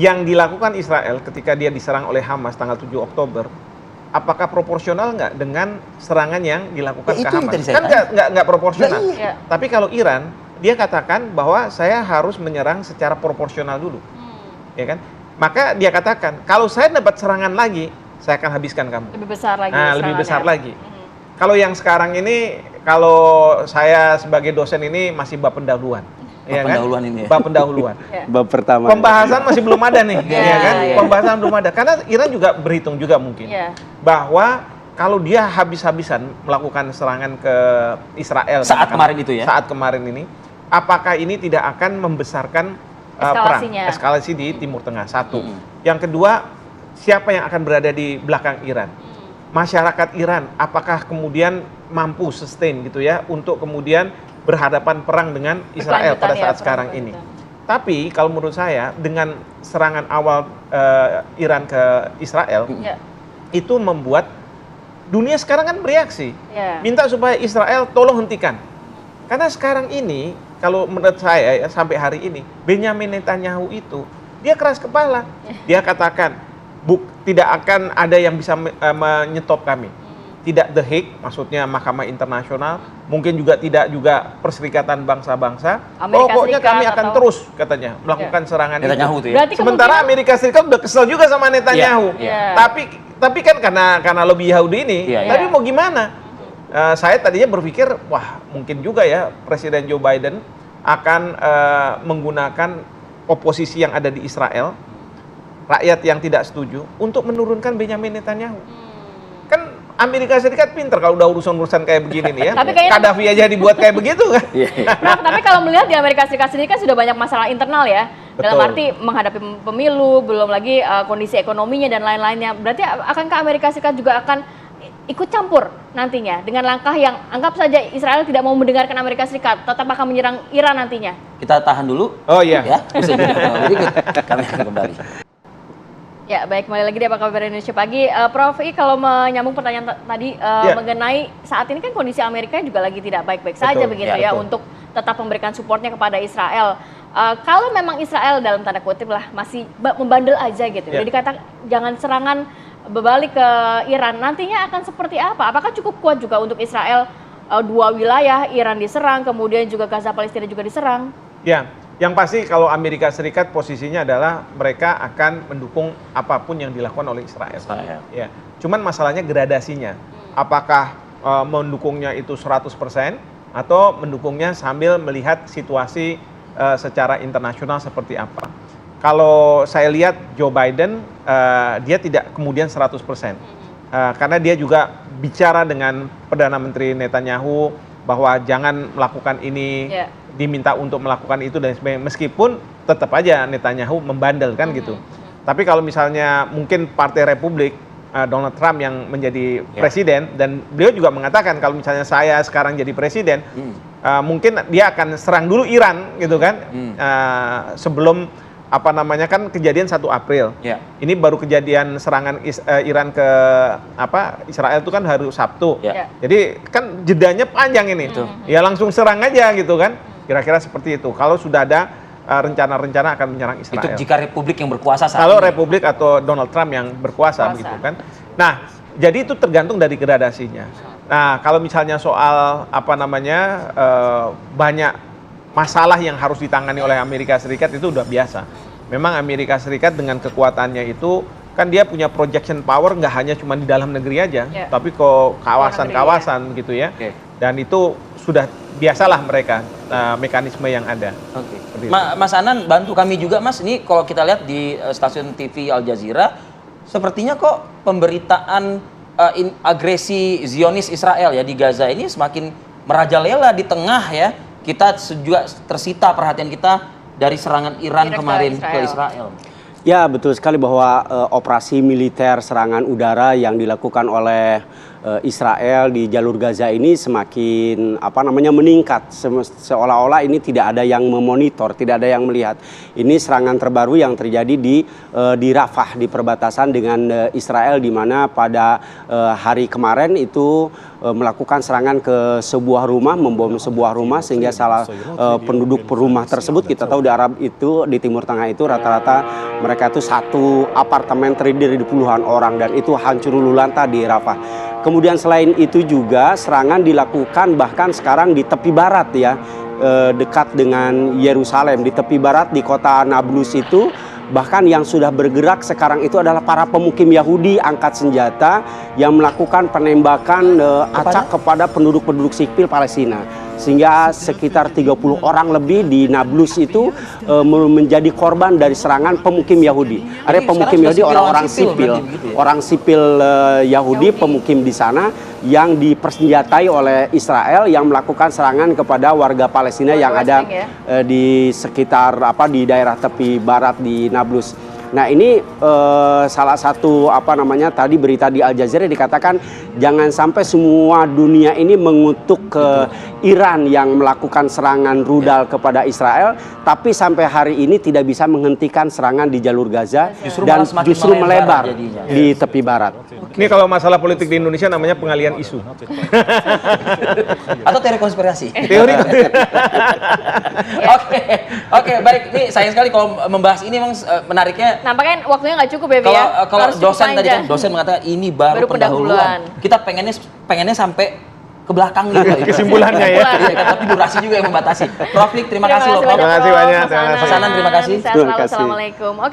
yang dilakukan Israel ketika dia diserang oleh Hamas tanggal 7 Oktober, apakah proporsional nggak dengan serangan yang dilakukan ke Hamas? Kan nggak proporsional. Iya. Tapi kalau Iran, dia katakan bahwa saya harus menyerang secara proporsional dulu, ya kan? Maka dia katakan, kalau saya dapat serangan lagi, saya akan habiskan kamu. Lebih besar lagi. Nah, lebih besar lagi. Kalau yang sekarang ini, kalau saya sebagai dosen ini masih bab pendahuluan. Ya kan? Pendahuluan ini ya? Bab pendahuluan. Bab pertama. Pembahasan masih belum ada nih, ya kan? Iya. Pembahasan belum ada. Karena Iran juga berhitung juga mungkin bahwa kalau dia habis-habisan melakukan serangan ke Israel saat kemarin itu ya? Saat kemarin ini, apakah ini tidak akan membesarkan perang, eskalasi di Timur Tengah? Satu. Yang kedua, siapa yang akan berada di belakang Iran? Masyarakat Iran, apakah kemudian mampu sustain gitu ya untuk kemudian berhadapan perang dengan Israel pada saat sekarang ini? Tapi kalau menurut saya dengan serangan awal Iran ke Israel itu membuat dunia sekarang kan bereaksi, minta supaya Israel tolong hentikan. Karena sekarang ini kalau menurut saya ya, sampai hari ini Benyamin Netanyahu itu dia keras kepala, dia katakan tidak akan ada yang bisa menyetop kami. Tidak The Hague, maksudnya Mahkamah Internasional, mungkin juga tidak juga Perserikatan Bangsa-Bangsa. Pokoknya kami akan terus katanya melakukan serangan Netanyahu itu. Ya? Sementara Amerika Serikat udah kesel juga sama Netanyahu. Tapi kan karena lobby Yahudi ini. Tapi mau gimana? Saya tadinya berpikir, wah mungkin juga ya Presiden Joe Biden akan menggunakan oposisi yang ada di Israel, rakyat yang tidak setuju, untuk menurunkan Benyamin Netanyahu. Kan Amerika Serikat pinter kalau udah urusan-urusan kayak begini nih ya. Qaddafi aja dibuat kayak begitu kan. Nah, tapi kalau melihat di Amerika Serikat sendiri kan sudah banyak masalah internal ya. Dalam arti menghadapi pemilu, belum lagi kondisi ekonominya dan lain-lainnya. Berarti akankah Amerika Serikat juga akan ikut campur nantinya dengan langkah yang anggap saja Israel tidak mau mendengarkan Amerika Serikat, tetap akan menyerang Iran nantinya? Kita tahan dulu. Oh iya. Ya, kami akan kembali. Ya, baik, kembali lagi di Apa Kabar Indonesia Pagi. Prof, kalau menyambung pertanyaan tadi mengenai saat ini kan kondisi Amerika juga lagi tidak baik-baik saja begitu ya, untuk tetap memberikan supportnya kepada Israel. Kalau memang Israel dalam tanda kutip lah masih membandel aja gitu, udah dikatakan jangan serangan berbalik ke Iran, nantinya akan seperti apa? Apakah cukup kuat juga untuk Israel dua wilayah, Iran diserang, kemudian juga Gaza Palestina juga diserang? Ya. Yang pasti kalau Amerika Serikat posisinya adalah mereka akan mendukung apapun yang dilakukan oleh Israel. Ya. Cuman masalahnya gradasinya. Apakah mendukungnya itu 100% atau mendukungnya sambil melihat situasi secara internasional seperti apa. Kalau saya lihat Joe Biden, dia tidak kemudian 100%. Karena dia juga bicara dengan Perdana Menteri Netanyahu bahwa jangan melakukan ini, diminta untuk melakukan itu dan sebagainya, meskipun tetap aja Netanyahu membandel kan gitu. Tapi kalau misalnya mungkin Partai Republik, Donald Trump yang menjadi presiden, dan beliau juga mengatakan kalau misalnya saya sekarang jadi presiden, mungkin dia akan serang dulu Iran gitu kan, sebelum kan kejadian 1 April. Ini baru kejadian serangan Iran ke Israel itu kan hari Sabtu. Jadi kan jedanya panjang ini. Ya langsung serang aja gitu kan. Kira-kira seperti itu. Kalau sudah ada rencana-rencana akan menyerang Israel. Itu jika Republik yang berkuasa saat Kalau ini. Republik atau Donald Trump yang berkuasa begitu kan. Nah, jadi itu tergantung dari gradasinya. Nah, kalau misalnya soal banyak masalah yang harus ditangani oleh Amerika Serikat itu udah biasa. Memang Amerika Serikat dengan kekuatannya itu kan dia punya projection power nggak hanya cuma di dalam negeri aja, tapi ke kawasan-kawasan gitu ya. Dan itu sudah biasalah mereka mekanisme yang ada. Mas Anan, bantu kami juga Mas. Ini kalau kita lihat di stasiun TV Al Jazeera, sepertinya kok pemberitaan agresi Zionis Israel ya di Gaza ini semakin merajalela di tengah ya. Kita juga tersita perhatian kita dari serangan Iran kemarin ke Israel. Ya, betul sekali bahwa operasi militer serangan udara yang dilakukan oleh Israel di jalur Gaza ini semakin meningkat, seolah-olah ini tidak ada yang memonitor, tidak ada yang melihat. Ini serangan terbaru yang terjadi di Rafah, di perbatasan dengan Israel, di mana pada hari kemarin itu melakukan serangan ke sebuah rumah, membom sebuah rumah, sehingga salah penduduk rumah tersebut, kita tahu di Arab itu, di Timur Tengah itu rata-rata mereka itu satu apartemen terdiri dari puluhan orang, dan itu hancur lulanta di Rafah. Kemudian selain itu juga serangan dilakukan bahkan sekarang di tepi barat ya, dekat dengan Yerusalem, di tepi barat di kota Nablus itu. Bahkan yang sudah bergerak sekarang itu adalah para pemukim Yahudi angkat senjata yang melakukan penembakan acak kepada penduduk-penduduk sipil Palestina. Sehingga sekitar 30 orang lebih di Nablus itu menjadi korban dari serangan pemukim Yahudi. Ada pemukim Yahudi, orang sipil Yahudi, pemukim di sana yang dipersenjatai oleh Israel yang melakukan serangan kepada warga Palestina yang ada di sekitar di daerah tepi barat di Nablus. Nah ini salah satu tadi berita di Al Jazeera dikatakan jangan sampai semua dunia ini mengutuk ke Iran yang melakukan serangan rudal kepada Israel, tapi sampai hari ini tidak bisa menghentikan serangan di jalur Gaza dan justru melebar di tepi barat. Ini kalau masalah politik di Indonesia namanya pengalian isu. Atau teori konspirasi. Teori. Oke, baik. Ini sayang sekali kalau membahas ini memang menariknya. Nampaknya waktunya nggak cukup ya, Kalau dosen tadi kan, dosen mengatakan ini baru pendahuluan. Kita pengennya sampai ke belakang gitu. Kesimpulannya ya. Iya, tapi durasi juga yang membatasi. Prof. Lik, terima kasih loh. Terima kasih banyak. Mas Anan, terima kasih. Assalamualaikum.